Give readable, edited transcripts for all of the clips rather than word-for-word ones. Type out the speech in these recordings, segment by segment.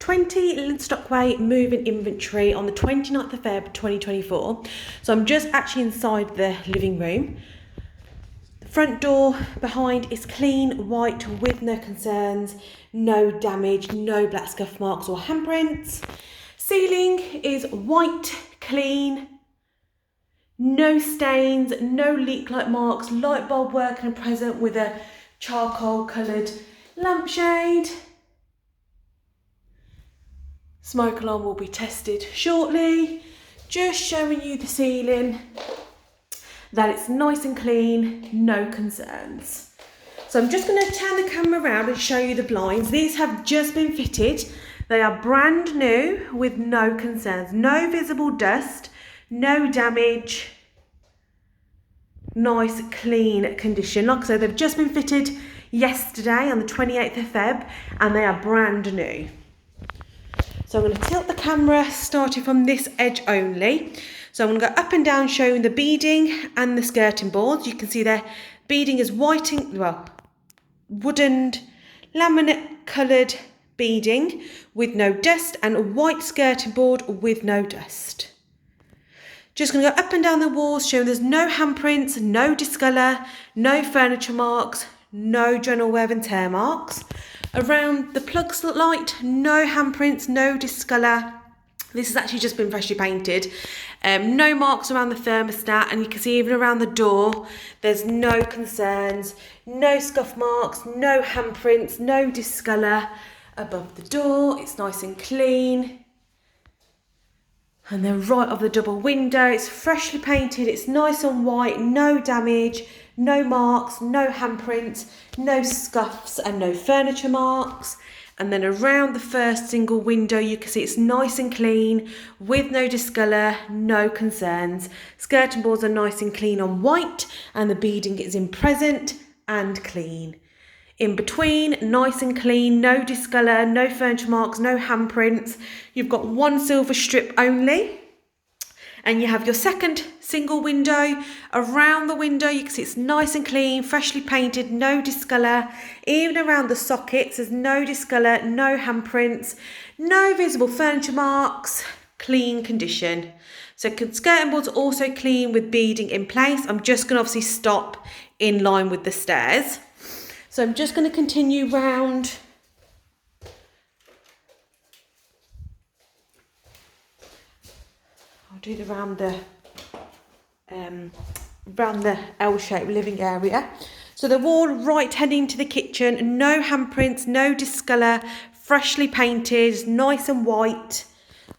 20 Linstock Way moving inventory on the 29th of Feb 2024. So I'm just actually inside the living room. The front door behind is clean, white, with no concerns, no damage, no black scuff marks or handprints. Ceiling is white, clean, no stains, no leak-like marks, light bulb working and present with a charcoal coloured lampshade. Smoke alarm will be tested shortly. Just showing you the ceiling, that it's nice and clean, no concerns. So I'm just going to turn the camera around and show you the blinds. These have just been fitted. They are brand new with no concerns, no visible dust, no damage, nice clean condition. Like I said, they've just been fitted yesterday on the 28th of Feb and they are brand new. So I'm going to tilt the camera starting from this edge only. So I'm going to go up and down showing the beading and the skirting boards. You can see their beading is wooden laminate coloured beading with no dust and a white skirting board with no dust. Just going to go up and down the walls showing there's no handprints, no discolour, no furniture marks, no general wear and tear marks. Around the plugs light, no handprints, no discolour. This has actually just been freshly painted. No marks around the thermostat, and you can see even around the door, there's no concerns, no scuff marks, no handprints, no discolour. Above the door, it's nice and clean. And then right of the double window, it's freshly painted, it's nice and white, no damage, no marks, no handprints, no scuffs and no furniture marks. And then around the first single window, you can see it's nice and clean with no discolour, no concerns. Skirting boards are nice and clean on white and the beading is in present and clean. In between, nice and clean, no discolour, no furniture marks, no handprints. You've got one silver strip only. And you have your second single window. Around the window, you can see it's nice and clean, freshly painted, no discolour. Even around the sockets, there's no discolour, no handprints, no visible furniture marks, clean condition. So skirting boards are also clean with beading in place. I'm just going to obviously stop in line with the stairs. So I'm just going to continue round. I'll do the round the L-shaped living area. So the wall right heading to the kitchen, no handprints, no discolour, freshly painted, nice and white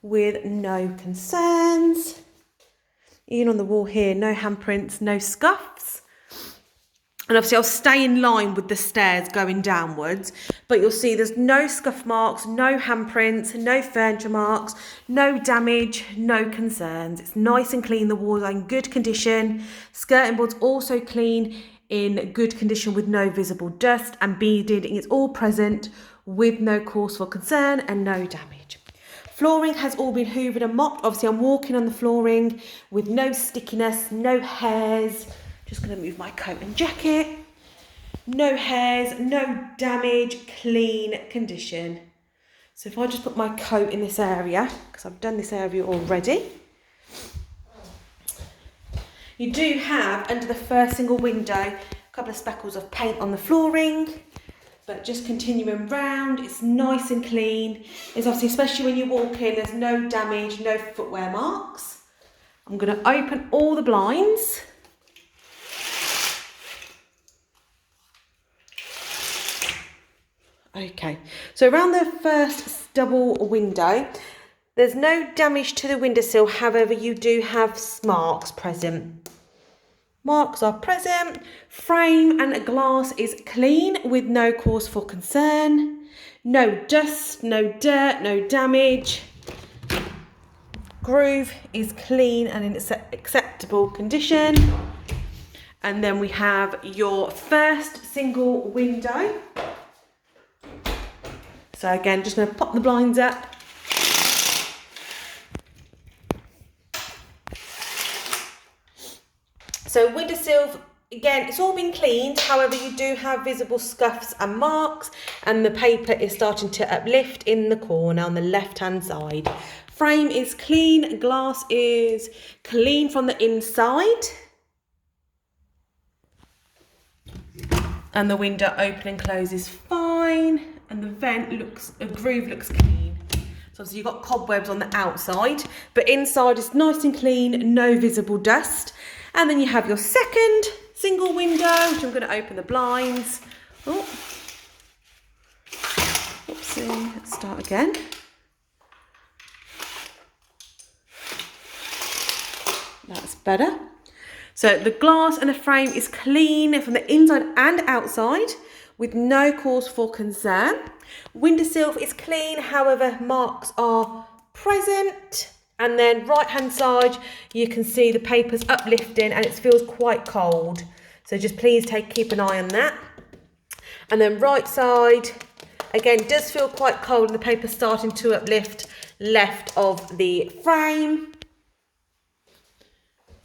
with no concerns. Even on the wall here, no handprints, no scuffs. And obviously I'll stay in line with the stairs going downwards, but you'll see there's no scuff marks, no handprints, no furniture marks, no damage, no concerns. It's nice and clean, the walls are in good condition. Skirting boards also clean, in good condition with no visible dust, and beading is all present with no cause for concern and no damage. Flooring has all been hoovered and mopped. Obviously I'm walking on the flooring with no stickiness, no hairs. Just going to move my coat and jacket. No hairs, no damage, clean condition. So if I just put my coat in this area, because I've done this area already. You do have, under the first single window, a couple of speckles of paint on the flooring. But just continuing round, it's nice and clean. It's obviously, especially when you walk in, there's no damage, no footwear marks. I'm going to open all the blinds. Okay, so around the first double window, there's no damage to the windowsill. However, you do have marks present. Marks are present. Frame and glass is clean with no cause for concern. No dust, no dirt, no damage. Groove is clean and in acceptable condition. And then we have your first single window. So again, just going to pop the blinds up. So windowsill, again, it's all been cleaned. However, you do have visible scuffs and marks. and the paper is starting to uplift in the corner on the left hand side. Frame is clean, glass is clean from the inside, and the window open and close is fine, and the groove looks clean. So obviously you've got cobwebs on the outside, but inside is nice and clean, no visible dust. And then you have your second single window, which I'm going to open the blinds. Oh, oopsie, let's start again. That's better. So the glass and the frame is clean from the inside and outside with no cause for concern. Windowsill is clean, however, marks are present. And then right hand side, you can see the paper's uplifting and it feels quite cold. So just please keep an eye on that. And then right side, again, does feel quite cold and the paper's starting to uplift left of the frame.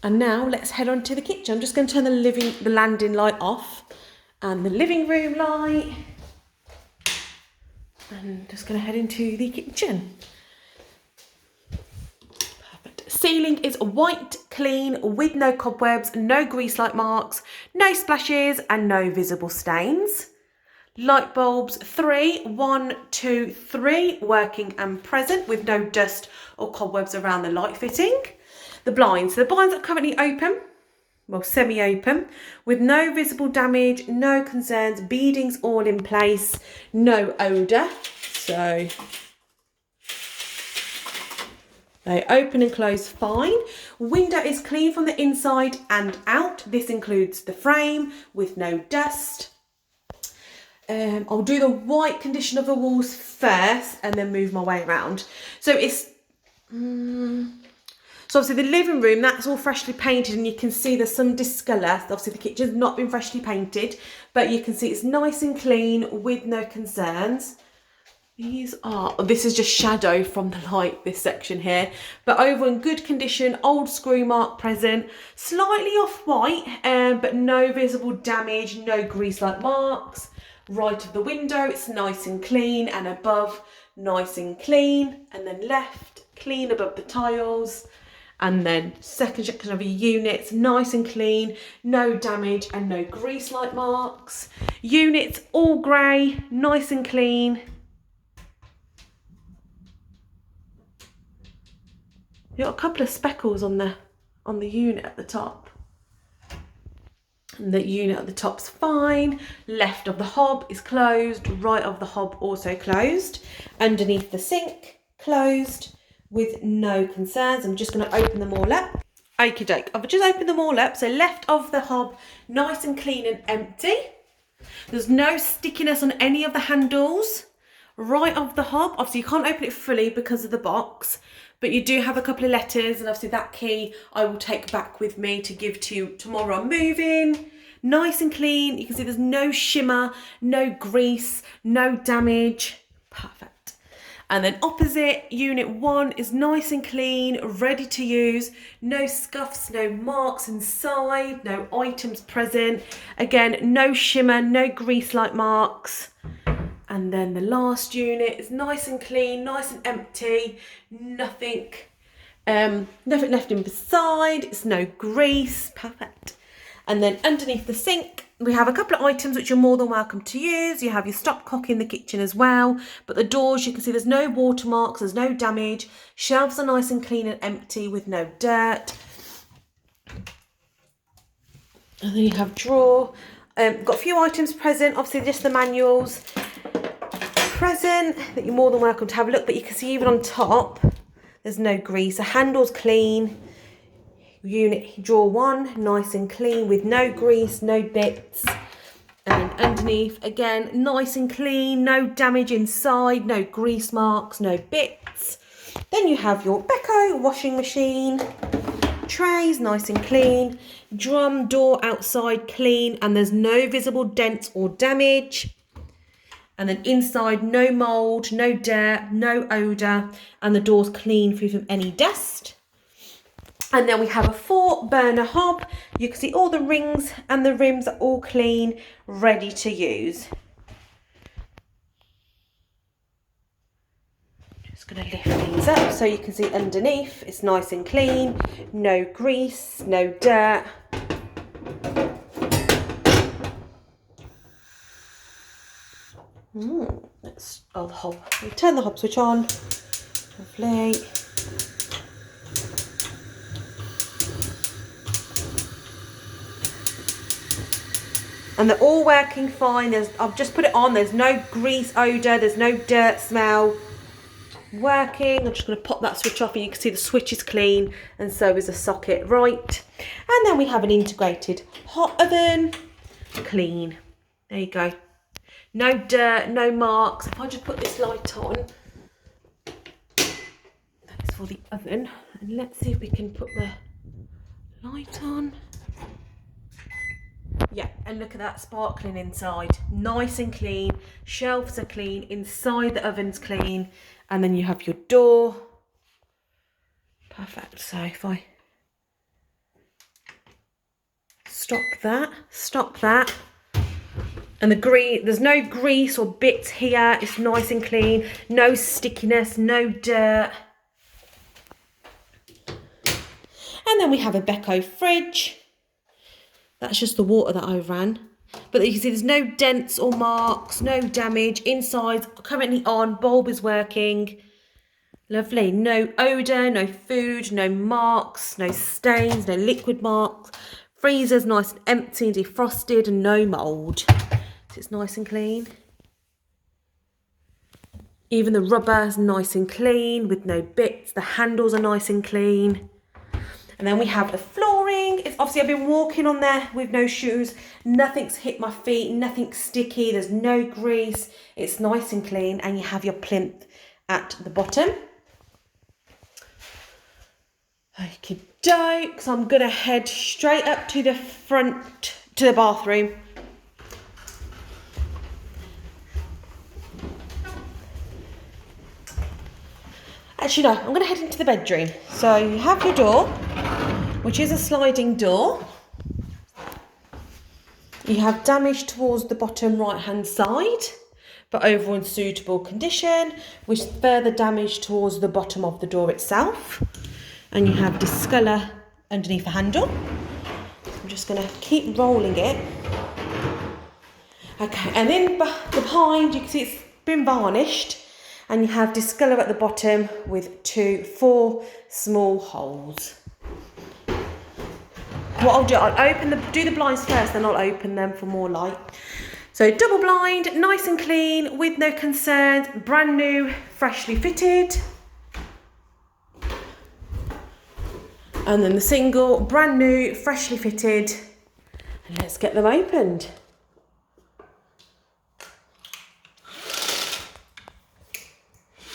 And now let's head on to the kitchen. I'm just going to turn the landing light off and the living room light. And just going to head into the kitchen. Perfect. Ceiling is white, clean, with no cobwebs, no grease-like marks, no splashes and no visible stains. Light bulbs 3, 1, 2, 3, working and present with no dust or cobwebs around the light fitting. The blinds are currently open, well, semi-open, with no visible damage, no concerns, beadings all in place, no odour. So they open and close fine. Window is clean from the inside and out. This includes the frame with no dust. I'll do the white condition of the walls first and then move my way around. So it's... So obviously the living room, that's all freshly painted and you can see there's some discolour. Obviously the kitchen's not been freshly painted, but you can see it's nice and clean with no concerns. This is just shadow from the light, this section here. But over in good condition, old screw mark present, slightly off-white, but no visible damage, no grease-like marks. Right of the window, it's nice and clean, and above, nice and clean, and then left, clean above the tiles. And then second section of your units, nice and clean, no damage and no grease-like marks. Units all grey, nice and clean. You've got a couple of speckles on the unit at the top. And the unit at the top's fine. Left of the hob is closed, right of the hob also closed. Underneath the sink, closed. With no concerns. I'm just going to open them all up. Okie doke. I've just opened them all up. So left of the hob, nice and clean and empty. There's no stickiness on any of the handles. Right of the hob, obviously you can't open it fully because of the box, but you do have a couple of letters, and obviously that key I will take back with me to give to you tomorrow I'm moving. Nice and clean. You can see there's no shimmer, no grease, no damage. Perfect. And then opposite, unit 1 is nice and clean, ready to use. No scuffs, no marks inside, no items present. Again, no shimmer, no grease-like marks. And then the last unit is nice and clean, nice and empty. Nothing left inside. It's no grease. Perfect. And then underneath the sink, we have a couple of items which you're more than welcome to use. You have your stopcock in the kitchen as well. But the doors, you can see there's no watermarks, there's no damage. Shelves are nice and clean and empty with no dirt. And then you have drawer. Got a few items present, obviously just the manuals present that you're more than welcome to have a look. But you can see even on top, there's no grease. The handle's clean. Unit drawer 1, nice and clean with no grease, no bits. And underneath, again, nice and clean, no damage inside, no grease marks, no bits. Then you have your Beko washing machine. Trays, nice and clean. Drum door outside, clean, and there's no visible dents or damage. And then inside, no mould, no dirt, no odour, and the door's clean free from any dust. And then we have a 4-burner hob. You can see all the rings and the rims are all clean, ready to use. Just going to lift these up so you can see underneath it's nice and clean, no grease, no dirt. Let's the hob. We turn the hob switch on. Lovely. And they're all working fine. I've just put it on. There's no grease odour. There's no dirt smell. Working. I'm just going to pop that switch off and you can see the switch is clean and so is the socket, right. And then we have an integrated hot oven. Clean. There you go. No dirt, no marks. If I just put this light on, that is for the oven. And let's see if we can put the light on. Yeah, and look at that, sparkling inside. Nice and clean. Shelves are clean. Inside the oven's clean. And then you have your door. Perfect. So if I stop that. And there's no grease or bits here. It's nice and clean. No stickiness, no dirt. And then we have a Beko fridge. That's just the water that I ran. But you can see there's no dents or marks, no damage. Inside, currently on, bulb is working. Lovely. No odour, no food, no marks, no stains, no liquid marks. Freezer's nice and empty and defrosted and no mould. So it's nice and clean. Even the rubber is nice and clean with no bits. The handles are nice and clean. And then we have the flooring. It's obviously I've been walking on there with no shoes. Nothing's hit my feet, nothing's sticky. There's no grease. It's nice and clean. And you have your plinth at the bottom. Okie doke. So I'm going to head straight up to the front, to the bathroom. Actually, no, I'm going to head into the bedroom. So you have your door, which is a sliding door. You have damage towards the bottom right-hand side, but overall in suitable condition, with further damage towards the bottom of the door itself. And you have discolour underneath the handle. I'm just going to keep rolling it. Okay, and then behind, you can see it's been varnished. And you have discolour at the bottom with 4 small holes. What I'll do, I'll do the blinds first, then I'll open them for more light. So double blind, nice and clean, with no concerns, brand new, freshly fitted. And then the single, brand new, freshly fitted. And let's get them opened.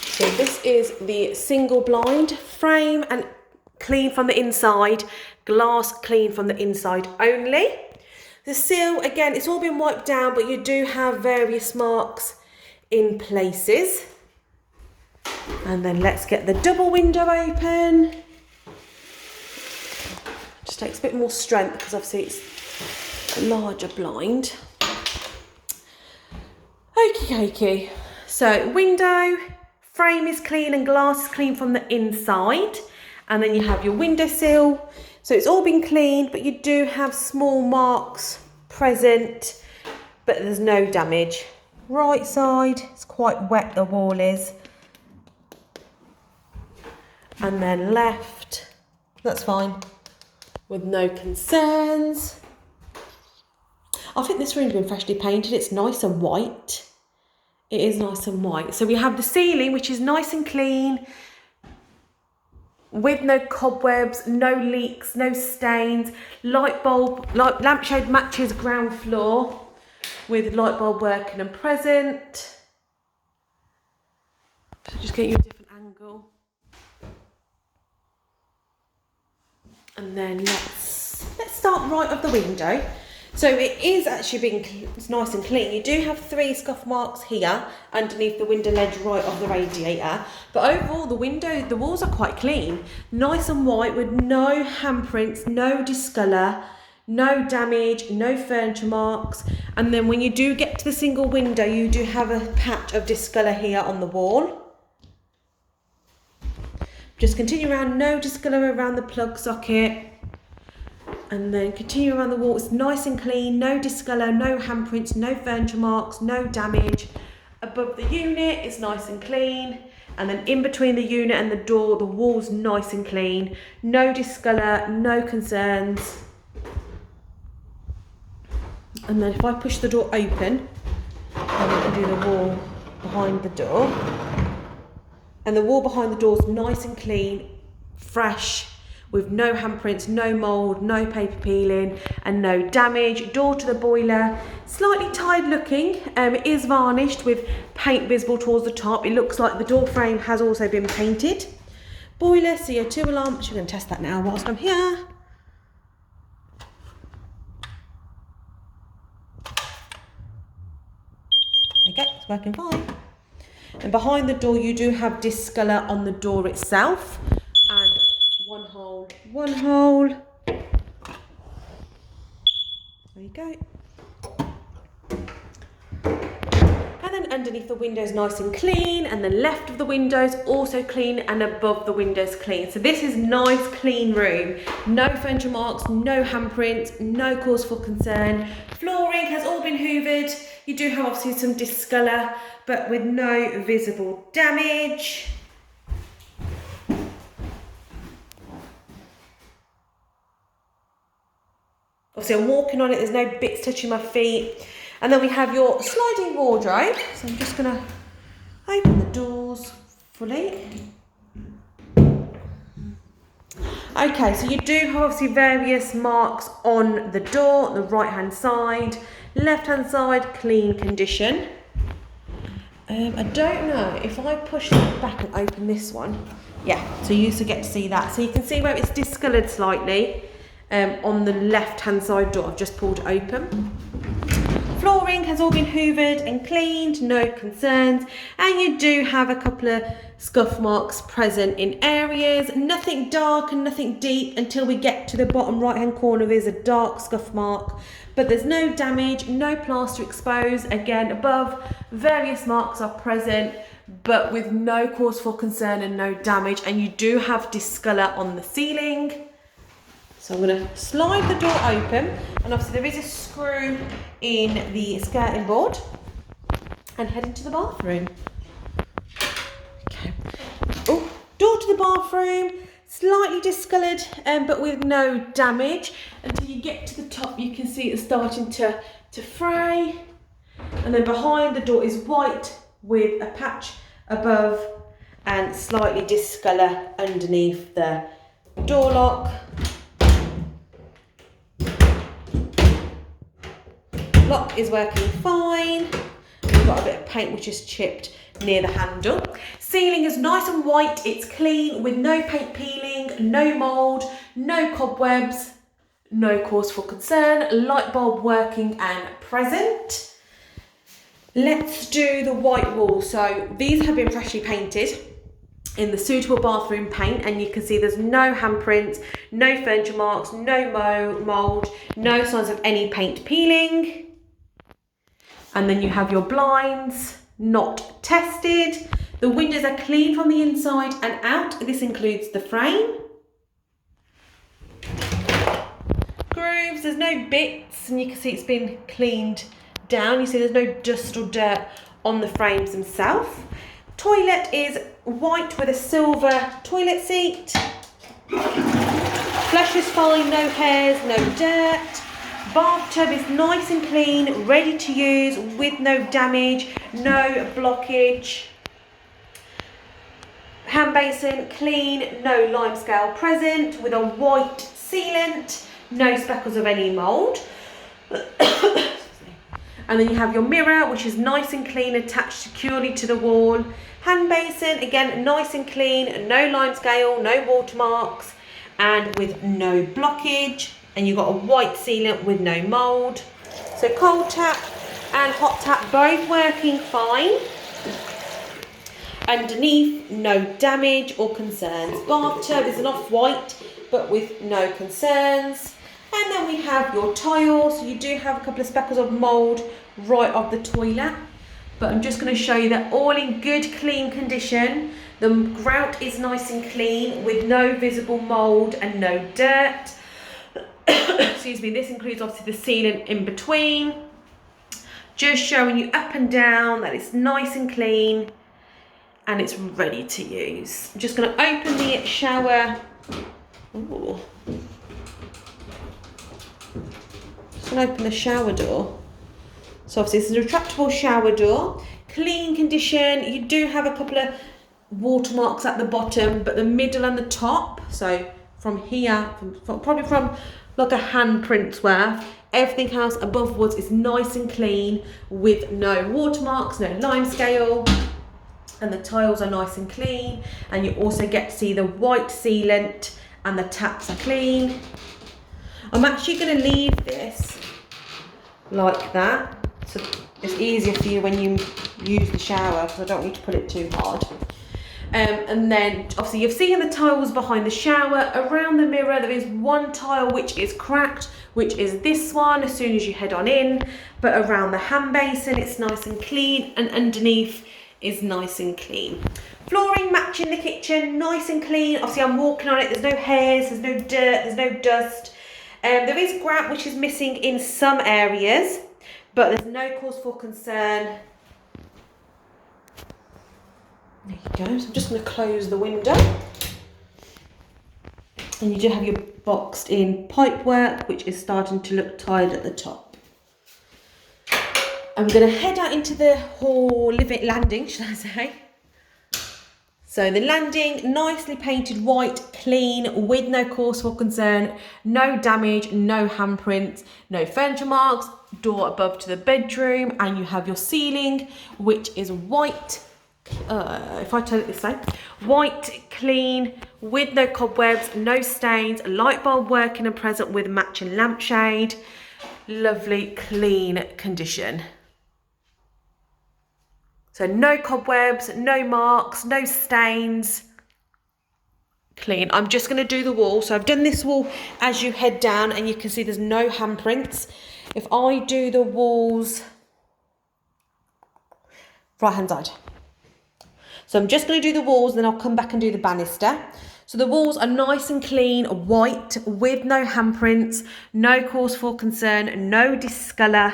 So this is the single blind, frame and clean from the inside, glass clean from the inside only. The sill, again, it's all been wiped down, but you do have various marks in places. And then let's get the double window open. Just takes a bit more strength because obviously it's a larger blind. Okie dokie. So window. Frame is clean and glass is clean from the inside. And then you have your windowsill. So it's all been cleaned, but you do have small marks present, but there's no damage. Right side, it's quite wet, the wall is. And then left, that's fine, with no concerns. I think this room's been freshly painted. It's nice and white. It is nice and white. So we have the ceiling, which is nice and clean, with no cobwebs, no leaks, no stains. Light bulb, lampshade matches ground floor with light bulb working and present. So just get you a different angle. And then let's start right of the window. So it is actually it's nice and clean. You do have 3 scuff marks here underneath the window ledge right of the radiator. But overall, the walls are quite clean. Nice and white with no handprints, no discolour, no damage, no furniture marks. And then when you do get to the single window, you do have a patch of discolour here on the wall. Just continue around, no discolour around the plug socket. And then continue around the wall. It's nice and clean, no discolour, no handprints, no furniture marks, no damage. Above the unit, it's nice and clean. And then in between the unit and the door, the wall's nice and clean. No discolour, no concerns. And then if I push the door open, and we can do the wall behind the door. And the wall behind the door is nice and clean, fresh, with no handprints, no mould, no paper peeling, and no damage. Door to the boiler, slightly tired looking. It is varnished with paint visible towards the top. It looks like the door frame has also been painted. Boiler, CO2 alarm, which we're going to test that now whilst I'm here. Okay, it's working fine. And behind the door, you do have discolour on the door itself. And one hole. There you go. And then underneath the windows, nice and clean. And the left of the windows also clean, and above the windows clean. So this is nice, clean room. No furniture marks, no handprints, no cause for concern. Flooring has all been hoovered. You do have obviously some discolour, but with no visible damage. Obviously I'm walking on it, there's no bits touching my feet. And then we have your sliding wardrobe. So I'm just gonna open the doors fully. Okay, so you do have obviously various marks on the door, the right hand side, left hand side, clean condition. I don't know if I push that back and open this one. Yeah, so you used to get to see that. So you can see where it's discoloured slightly on the left hand side door. I've just pulled it open. Flooring has all been hoovered and cleaned, no concerns. And you do have a couple of scuff marks present in areas. Nothing dark and nothing deep until we get to the bottom right hand corner. There's a dark scuff mark, but there's no damage, no plaster exposed. Again, above, various marks are present, but with no cause for concern and no damage. And you do have discolour on the ceiling. So I'm going to slide the door open, and obviously there is a screw in the skirting board, and head into the bathroom. Okay. Oh, door to the bathroom, slightly discoloured, but with no damage. Until you get to the top, you can see it's starting to fray. And then behind the door is white with a patch above and slightly discolour underneath the door lock. Lock is working fine. We've got a bit of paint which is chipped near the handle. Ceiling is nice and white, it's clean with no paint peeling, no mould, no cobwebs, no cause for concern. Light bulb working and present. Let's do the white walls. So these have been freshly painted in the suitable bathroom paint, and you can see there's no handprints, no furniture marks, no mould, no signs of any paint peeling. And then you have your blinds, not tested. The windows are clean from the inside and out. This includes the frame. Grooves, there's no bits, and you can see it's been cleaned down. You see there's no dust or dirt on the frames themselves. Toilet is white with a silver toilet seat. Flush is fine, no hairs, no dirt. Bathtub is nice and clean, ready to use with no damage, no blockage. Hand basin clean, no lime scale present, with a white sealant, no speckles of any mould. And then you have your mirror, which is nice and clean, attached securely to the wall. Hand basin, again, nice and clean, no lime scale, no watermarks, and with no blockage. And you've got a white sealant with no mould. So cold tap and hot tap both working fine. Underneath, no damage or concerns. Bathtub is an off-white, but with no concerns. And then we have your tiles. So you do have a couple of speckles of mould right of the toilet, but I'm just going to show you that all in good, clean condition. The grout is nice and clean with no visible mould and no dirt. Excuse me, this includes obviously the sealant in between. Just showing you up and down that it's nice and clean and it's ready to use. I'm just going to open the shower. Ooh. Just going to open the shower door. So obviously this is a retractable shower door. Clean condition. You do have a couple of watermarks at the bottom, but the middle and the top, so from here, probably from like a handprint's worth, everything else above is nice and clean with no watermarks, no lime scale, and the tiles are nice and clean. And you also get to see the white sealant and the taps are clean. I'm actually going to leave this like that, so it's easier for you when you use the shower, because I don't need to put it too hard. And then obviously you've seen the tiles behind the shower. Around the mirror there is one tile which is cracked, which is this one as soon as you head on in, but around the hand basin it's nice and clean, and underneath is nice and clean. Flooring matching the kitchen, nice and clean. Obviously I'm walking on it, there's no hairs, there's no dirt, there's no dust. There is grout which is missing in some areas, but there's no cause for concern. There you go. So I'm just going to close the window. And you do have your boxed in pipework, which is starting to look tired at the top. I'm going to head out into the hall landing, should I say. So the landing, nicely painted white, clean, with no cause for concern, no damage, no handprints, no furniture marks, door above to the bedroom, and you have your ceiling, which is white. If I turn it this way, white, clean, with no cobwebs, no stains, light bulb working and present with matching lampshade. Lovely, clean condition. So no cobwebs, no marks, no stains. Clean. I'm just going to do the wall. So I've done this wall as you head down, and you can see there's no handprints. If I do the walls, right hand side. So I'm just going to do the walls, then I'll come back and do the banister. So the walls are nice and clean, white, with no handprints, no cause for concern, no discolour.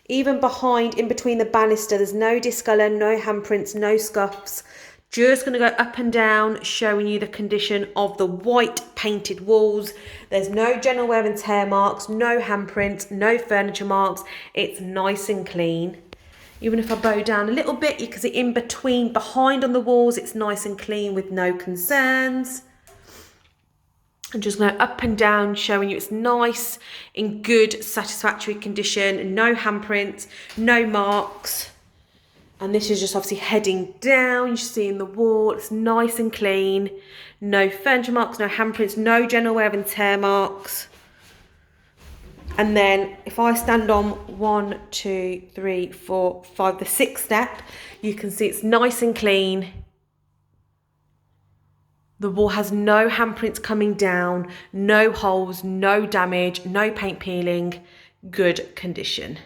Even behind, in between the banister, there's no discolour, no handprints, no scuffs. Just going to go up and down, showing you the condition of the white painted walls. There's no general wear and tear marks, no handprints, no furniture marks. It's nice and clean. Even if I bow down a little bit, you can see in between, behind on the walls, it's nice and clean with no concerns. I'm just going up and down, showing you it's nice, in good, satisfactory condition, no handprints, no marks. And this is just obviously heading down, you're seeing the wall, it's nice and clean, no furniture marks, no handprints, no general wear and tear marks. And then if I stand on 1, 2, 3, 4, 5, the 6th step, you can see it's nice and clean. The wall has no handprints coming down, no holes, no damage, no paint peeling, good condition.